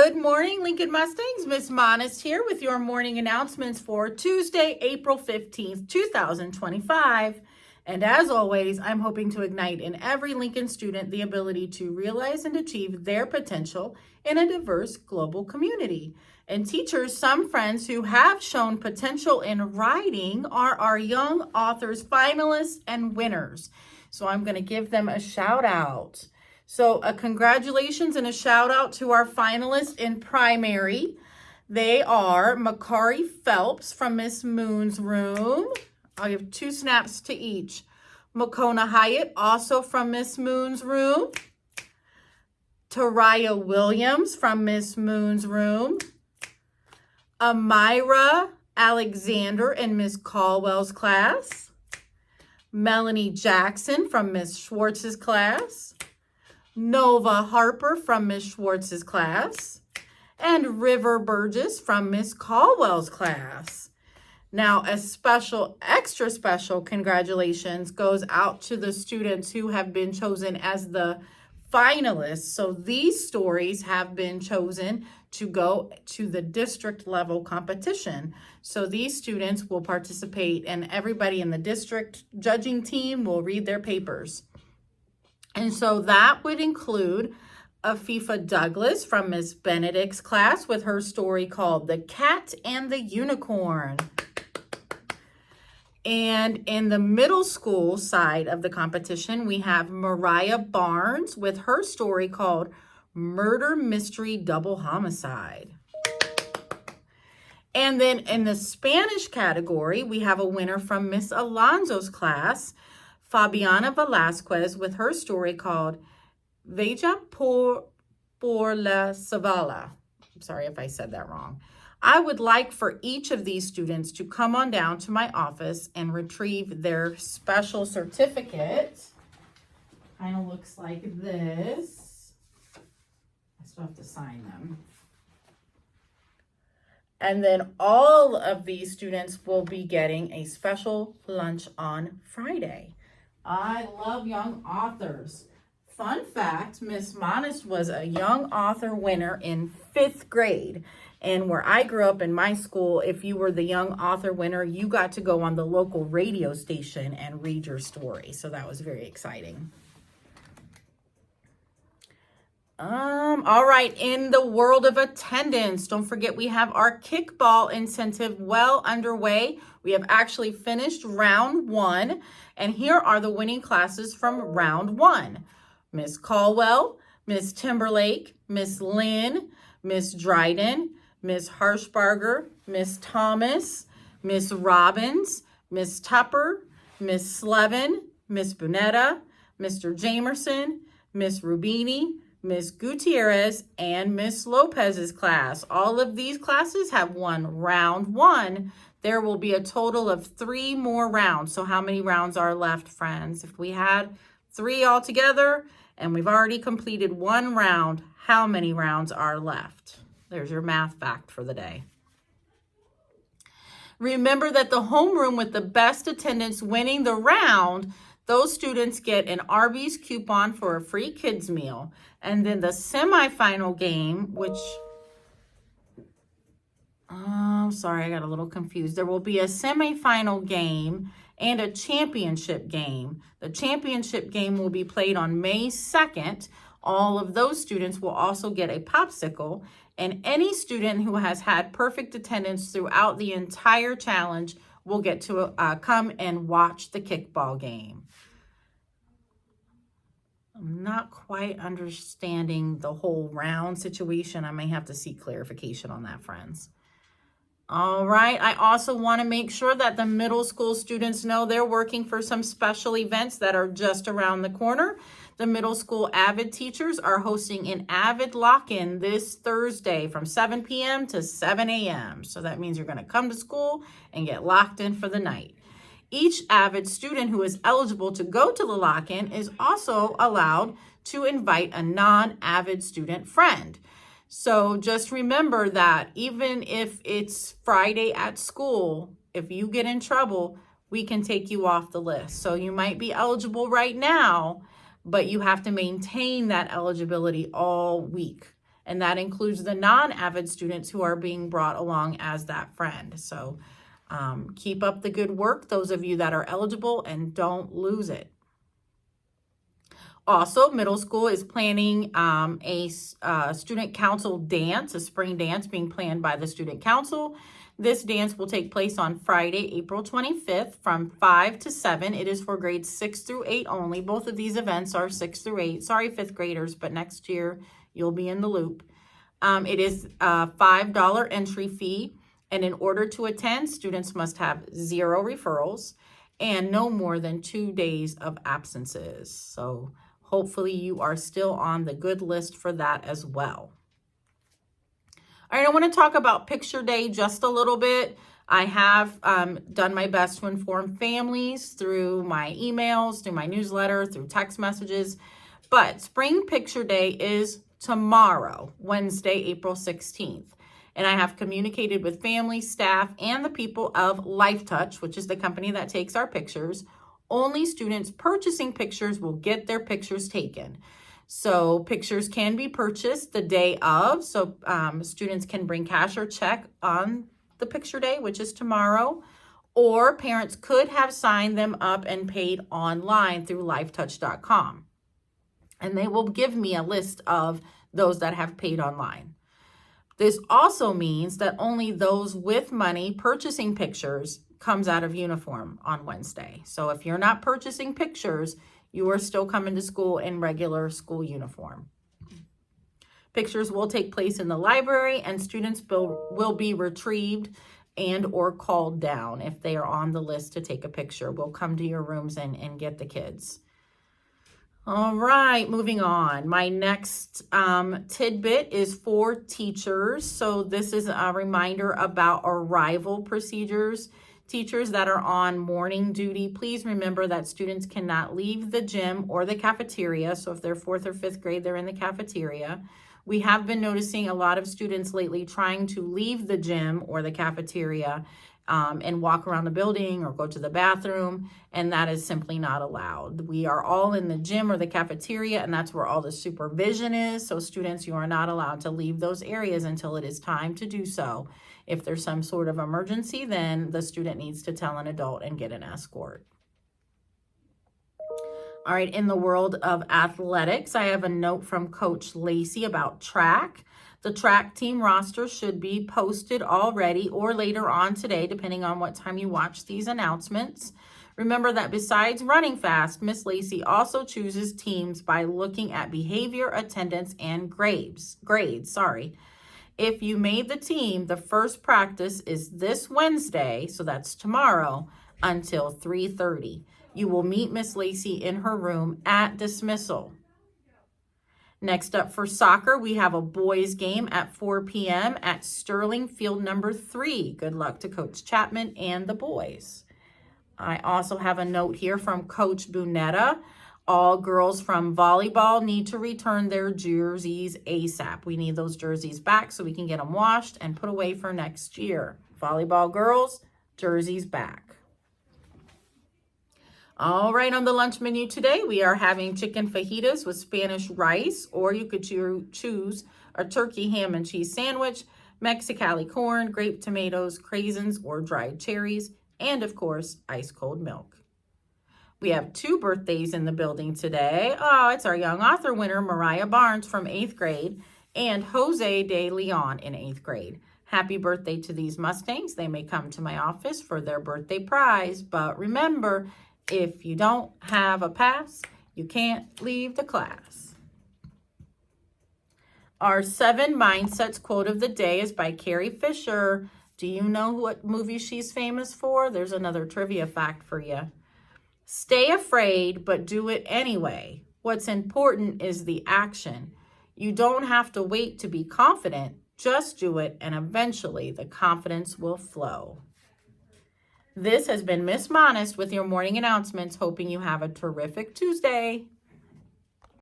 Good morning, Lincoln Mustangs. Miss Monist here with your morning announcements for Tuesday, April 15th, 2025. And as always, I'm hoping to ignite in every Lincoln student the ability to realize and achieve their potential in a diverse global community. And teachers, some friends who have shown potential in writing are our young authors finalists and winners. So I'm going to give them a shout out. So a congratulations and a shout out to our finalists in primary. They are Makari Phelps from Miss Moon's room. I'll give 2 snaps to each. Makona Hyatt, also from Miss Moon's room. Taraya Williams from Miss Moon's room. Amira Alexander in Miss Caldwell's class. Melanie Jackson from Miss Schwartz's class. Nova Harper from Miss Schwartz's class, and River Burgess from Miss Caldwell's class. Now, a special, extra special congratulations goes out to the students who have been chosen as the finalists. So these stories have been chosen to go to the district level competition. So these students will participate and everybody in the district judging team will read their papers. And so that would include Afifa Douglas from Miss Benedict's class with her story called The Cat and the Unicorn. And in the middle school side of the competition, we have Mariah Barnes with her story called Murder Mystery Double Homicide. And then in the Spanish category, we have a winner from Miss Alonso's class, Fabiana Velasquez, with her story called Veja por la Zavala. I'm sorry if I said that wrong. I would like for each of these students to come on down to my office and retrieve their special certificate. Kind of looks like this. I still have to sign them. And then all of these students will be getting a special lunch on Friday. I love young authors. Fun fact, Miss Monist was a young author winner in 5th grade. And where I grew up in my school, if you were the young author winner, you got to go on the local radio station and read your story. So that was very exciting. All right, in the world of attendance, don't forget we have our kickball incentive well underway. We have actually finished round 1, and here are the winning classes from round 1. Miss Caldwell, Miss Timberlake, Miss Lynn, Miss Dryden, Miss Harshbarger, Miss Thomas, Miss Robbins, Miss Tupper, Miss Slevin, Miss Bonetta, Mr. Jamerson, Miss Rubini, Miss Gutierrez, and Miss Lopez's class. All of these classes have won round 1. There will be a total of 3 more rounds. So how many rounds are left, friends? If we had 3 altogether and we've already completed 1 round, how many rounds are left? There's your math fact for the day. Remember that the homeroom with the best attendance winning the round, those students get an Arby's coupon for a free kids meal. And then the semifinal game, which, sorry, I got a little confused. There will be a semifinal game and a championship game. The championship game will be played on May 2nd. All of those students will also get a popsicle. And any student who has had perfect attendance throughout the entire challenge will get to come and watch the kickball game. I'm not quite understanding the whole round situation. I may have to seek clarification on that, friends. All right. I also want to make sure that the middle school students know they're working for some special events that are just around the corner. The middle school AVID teachers are hosting an AVID lock-in this Thursday from 7 p.m. to 7 a.m. So that means you're going to come to school and get locked in for the night. Each AVID student who is eligible to go to the lock-in is also allowed to invite a non-AVID student friend. So just remember that even if it's Friday at school, if you get in trouble, we can take you off the list. So you might be eligible right now, but you have to maintain that eligibility all week. And that includes the non-Avid students who are being brought along as that friend. So keep up the good work, those of you that are eligible, and don't lose it. Also, middle school is planning a student council dance, a spring dance being planned by the student council. This dance will take place on Friday, April 25th from 5 to 7. It is for grades 6 through 8 only. Both of these events are 6 through 8. Sorry, 5th graders, but next year you'll be in the loop. It is a $5 entry fee, and in order to attend, students must have 0 referrals and no more than 2 days of absences. So hopefully you are still on the good list for that as well. All right, I want to talk about Picture Day just a little bit. I have done my best to inform families through my emails, through my newsletter, through text messages. But Spring Picture Day is tomorrow, Wednesday, April 16th. And I have communicated with family, staff, and the people of Lifetouch, which is the company that takes our pictures. Only students purchasing pictures will get their pictures taken. So pictures can be purchased the day of. So students can bring cash or check on the picture day, which is tomorrow. Or parents could have signed them up and paid online through lifetouch.com. And they will give me a list of those that have paid online. This also means that only those with money purchasing pictures comes out of uniform on Wednesday. So if you're not purchasing pictures, you are still coming to school in regular school uniform. Pictures will take place in the library, and students will be retrieved and or called down if they are on the list to take a picture. We'll come to your rooms and get the kids. All right, moving on. My next tidbit is for teachers. So this is a reminder about arrival procedures. Teachers that are on morning duty, please remember that students cannot leave the gym or the cafeteria. So if they're 4th or 5th grade, they're in the cafeteria. We have been noticing a lot of students lately trying to leave the gym or the cafeteria and walk around the building or go to the bathroom, and that is simply not allowed. We are all in the gym or the cafeteria, and that's where all the supervision is. So students, you are not allowed to leave those areas until it is time to do so. If there's some sort of emergency, then the student needs to tell an adult and get an escort. All right, in the world of athletics, I have a note from Coach Lacey about track. The track team roster should be posted already or later on today, depending on what time you watch these announcements. Remember that besides running fast, Miss Lacey also chooses teams by looking at behavior, attendance, and grades. If you made the team, the first practice is this Wednesday, so that's tomorrow, until 3:30. You will meet Miss Lacey in her room at dismissal. Next up for soccer, we have a boys game at 4 p.m. at Sterling Field number 3. Good luck to Coach Chapman and the boys. I also have a note here from Coach Bunetta. All girls from volleyball need to return their jerseys ASAP. We need those jerseys back so we can get them washed and put away for next year. Volleyball girls, jerseys back. All right, on the lunch menu today, we are having chicken fajitas with Spanish rice, or you could choose a turkey ham and cheese sandwich, Mexicali corn, grape tomatoes, craisins, or dried cherries, and of course, ice cold milk. We have 2 birthdays in the building today. Oh, it's our young author winner, Mariah Barnes from 8th grade, and Jose de Leon in 8th grade. Happy birthday to these Mustangs. They may come to my office for their birthday prize, but remember, if you don't have a pass, you can't leave the class. Our 7 Mindsets quote of the day is by Carrie Fisher. Do you know what movie she's famous for? There's another trivia fact for you. Stay afraid, but do it anyway. What's important is the action. You don't have to wait to be confident. Just do it, and eventually the confidence will flow. This has been Miss Monist with your morning announcements, hoping you have a terrific Tuesday.